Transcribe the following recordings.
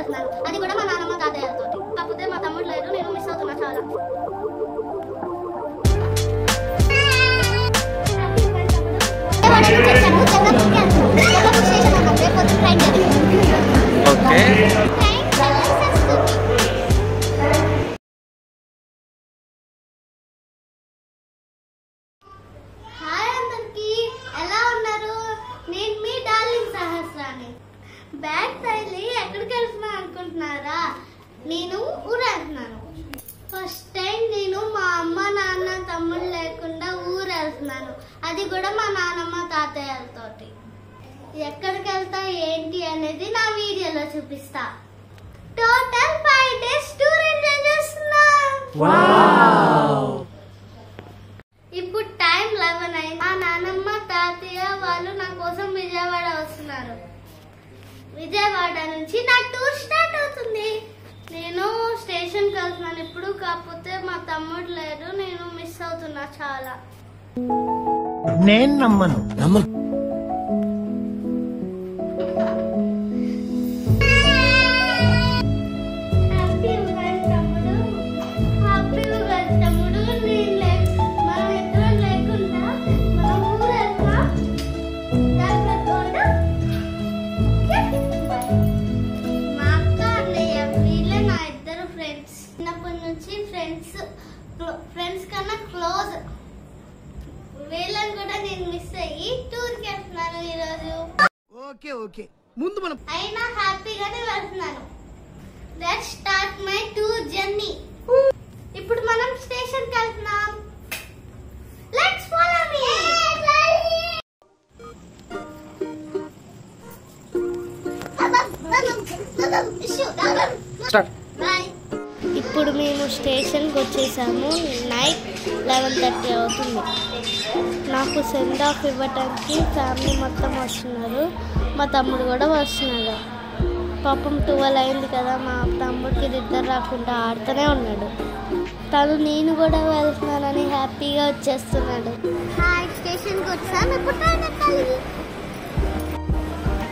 వెళ్తున్నాను, అది కూడా మా నాన్నమ్మ తాతయ్యతో. కాకపోతే మా తమ్ముడు లేరు, నేను మిస్ అవుతున్నా చాలా. హాయ్ అందరికి, ఎలా ఉన్నారు? నేను మీ డార్లింగ్ సహస్రాని. బ్యాగ్ తగిలి ఎక్కడికి వెళ్తున్నా అనుకుంటున్నారా? నేను ఊరు వెళ్తున్నాను. ఫస్ట్ టైం నేను మా అమ్మ నాన్న తమ్ముడు లేకుండా ఊరు వెళ్తున్నాను, అది కూడా మా నాన్నమ్మ తాతయ్యలతోటి. ఎక్కడికి వెళ్తా ఏంటి అనేది నా వీడియోలో చూపిస్తా. టోటల్ 5 days టూర్ ఎంజాయ్ చేస్తున్నా. ఇప్పుడు టైం 11 అయింది. మా నాన్నమ్మ తాతయ్య వాళ్ళు నా కోసం విజయవాడ వస్తున్నారు. విజయవాడ నుంచి నా టూర్ స్టార్ట్ అవుతుంది. నేను స్టేషన్కి వెళ్తున్నాను ఇప్పుడు, కాకపోతే మా తమ్ముడు లేరు, నేను మిస్ అవుతున్నా చాలా. నేను నమ్మను. హ్యాపీ ఉగాది తమ్ముడు, హ్యాపీ ఉగాది తమ్ముడు. మనం ఇద్దరం లేకుండా మనం ఊరు వెళ్తాం. మా అక్క అన్నయ్య వీళ్ళే నా ఇద్దరు ఫ్రెండ్స్. చిన్నప్పటి నుంచి ఫ్రెండ్స్ కన్నా క్లోజ్. వీళ్ళని కూడా నేను మిస్ అయ్యి టూర్కి వెళ్తున్నాను ఈరోజు. ఓకే ముందు మనం అయినా హ్యాపీగానే వెళ్తున్నాను. Let's start my tour journey. ఇప్పుడు మనం స్టేషన్కి వెళ్తున్నాం. Let's follow me. ఇప్పుడు మేము స్టేషన్కి వచ్చేసాము. నైట్ 11:30 అవుతుంది. నాకు సెండ్ ఆఫ్ ఇవ్వటానికి ఫ్యామిలీ మొత్తం వస్తున్నారు. మా తమ్ముడు కూడా వస్తున్నాడు. పాపం 12 అయింది కదా, మా తమ్ముడికి నిద్ర రాకుండా ఆడుతూనే ఉన్నాడు. నేను కూడా వెళ్తున్నానని హ్యాపీగా వచ్చేస్తున్నాడు. స్టేషన్కి వచ్చాము. ఇప్పుడు ట్రైన్ ఎక్కాలి.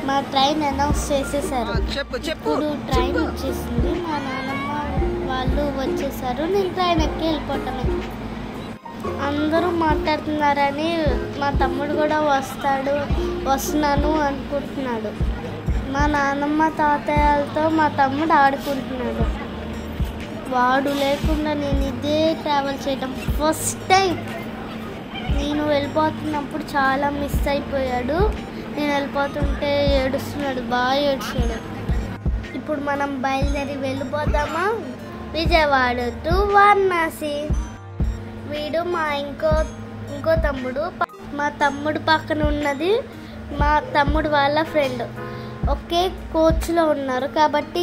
మా ట్రైన్ అనౌన్స్ చేసేసారు. ఇప్పుడు ట్రైన్ వచ్చేసింది. మా నాన్నమ్మ వాళ్ళు వచ్చేసారు. నేను ట్రైన్ ఎక్కి వెళ్ళిపోతాను. అందరూ మాట్లాడుతున్నారని మా తమ్ముడు కూడా వస్తున్నాను అనుకుంటున్నాడు. మా నాన్నమ్మ తాతయ్యలతో మా తమ్ముడు ఆడుకుంటున్నాడు. వాడు లేకుండా నేను ఇదే ట్రావెల్ చేయడం ఫస్ట్ టైం. నేను వెళ్ళిపోతున్నప్పుడు చాలా మిస్ అయిపోయాడు. నేను వెళ్ళిపోతుంటే ఏడుస్తున్నాడు, బాగా ఏడుస్తున్నాడు. ఇప్పుడు మనం బయలుదేరి వెళ్ళిపోతామా విజయవాడ టు వారణాసి. వీడు మా ఇంకో తమ్ముడు. మా తమ్ముడు పక్కన ఉన్నది మా తమ్ముడు వాళ్ళ ఫ్రెండ్. ఒకే కోచ్లో ఉన్నారు కాబట్టి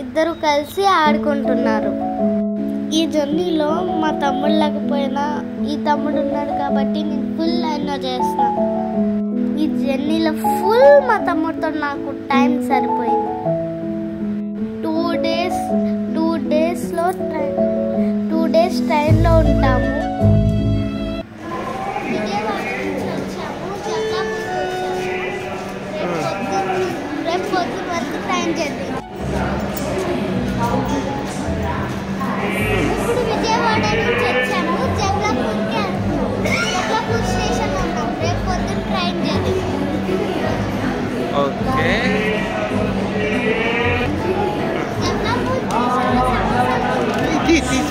ఇద్దరు కలిసి ఆడుకుంటున్నారు. ఈ జర్నీలో మా తమ్ముడు లేకపోయినా ఈ తమ్ముడు ఉన్నాడు కాబట్టి నేను ఫుల్ ఎంజాయ్ చేస్తున్నాను. ఈ జర్నీలో ఫుల్ మా తమ్ముడితో నాకు టైం సరిపోయింది. 2 days ట్రైన్లో ఉంటాము. విజయవాడ నుంచి వచ్చాము, రేపు పొద్దున వరకు ట్రైన్ జర్నీ. ఇప్పుడు విజయవాడ నుంచి వచ్చాము, జబలాపూర్ స్టేషన్ ఉన్నాం. రేపు పొద్దున ట్రైన్ జర్నీ.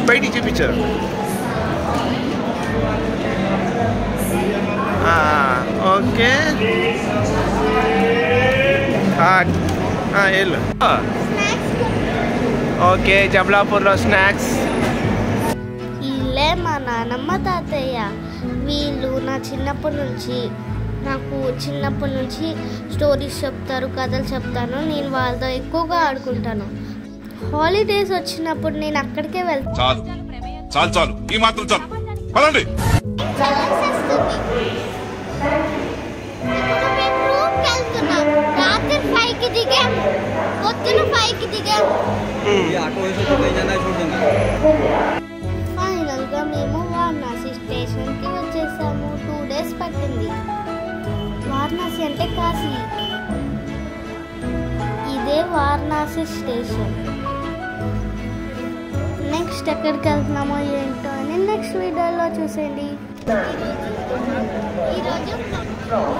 బయట చూపించారు. ఓకే వెళ్ళు. ఓకే, జబలాపూర్లో స్నాక్స్. వీళ్ళే మా నాన్నమ్మ తాతయ్య. వీళ్ళు నాకు చిన్నప్పటి నుంచి స్టోరీస్ చెప్తారు, కథలు చెప్తాను. నేను వాళ్ళతో ఎక్కువగా ఆడుకుంటాను. హాలిడేస్ వచ్చినప్పుడు నేను అక్కడికే వెళ్తాను. చాలు ఈ మాత్రం చాలు. పదండి. రాత్రి 5కి దిగాం, పొద్దున 5కి దిగాం. ఫైనల్ గా మేము వారణాసి స్టేషన్ కి వచ్చేసాము. 2 days పట్టింది. వారణాసి అంటే కాశీ. ఇదే వారణాసి స్టేషన్. నెక్స్ట్ ఎక్కడికి వెళ్తున్నామో ఏంటో అని నెక్స్ట్ వీడియోలో చూసేయండి. ఈరోజు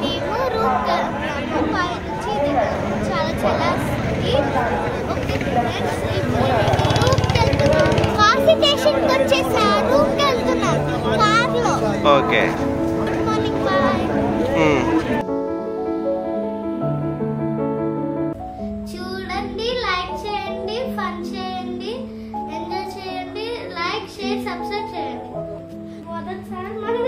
మేము రూమ్కి వెళ్తున్నాము. పై నుంచి చాలా చల్లాస్తుంది. ఓకే ఫ్రెండ్స్, ఇప్పుడు రూమ్కి వెళ్తున్నాము. కాశీ స్టేషన్కి వచ్చేసా. రూమ్కి వెళ్తున్నాము కార్లో. ఓకే. Good morning, bye. చూడండి, లైక్ చేయండి, ఫన్ చేయండి, ఎంజాయ్ చేయండి. లైక్, షేర్, సబ్స్క్రైబ్ చేయండి. మొదటిసారి మనం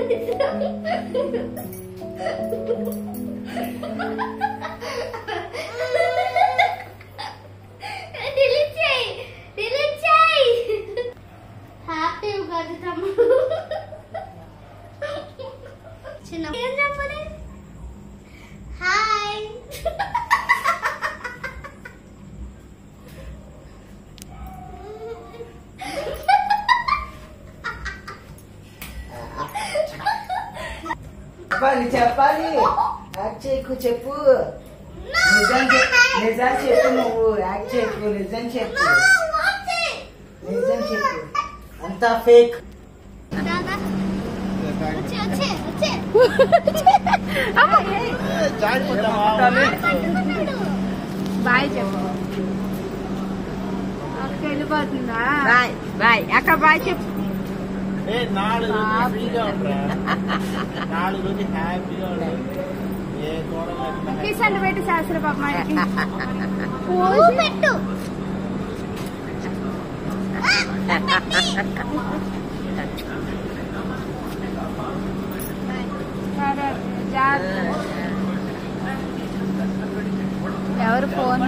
డిలీట్ చేయి, డిలీట్ చేయి. హ్యాపీ ఉగాది తమ్ముడు. చిన్న ఏం చెప్పండి. హాయ్. చెప్పాలి యాక్ట్ చేయకు. చెప్పు నిజం చెప్పు. నువ్వు యాక్ట్ చేయకు. నిజం చెప్పు. నిజం చెప్పు. అంతా ఫేక్. బాయ్ చెప్పు. వెళ్ళిపోతుందా? బాయ్ బాయ్ అక్క. బాయ్ చెప్పు. 4 రోజులు ఫ్రీగా ఉంటా. 4 రోజులు హ్యాపీగా ఉంటా. ఏ గొడవ కిషన్ పెట్టి శాస్త్ర పాపమాడికి పెట్టు. ఎవరు ఫోన్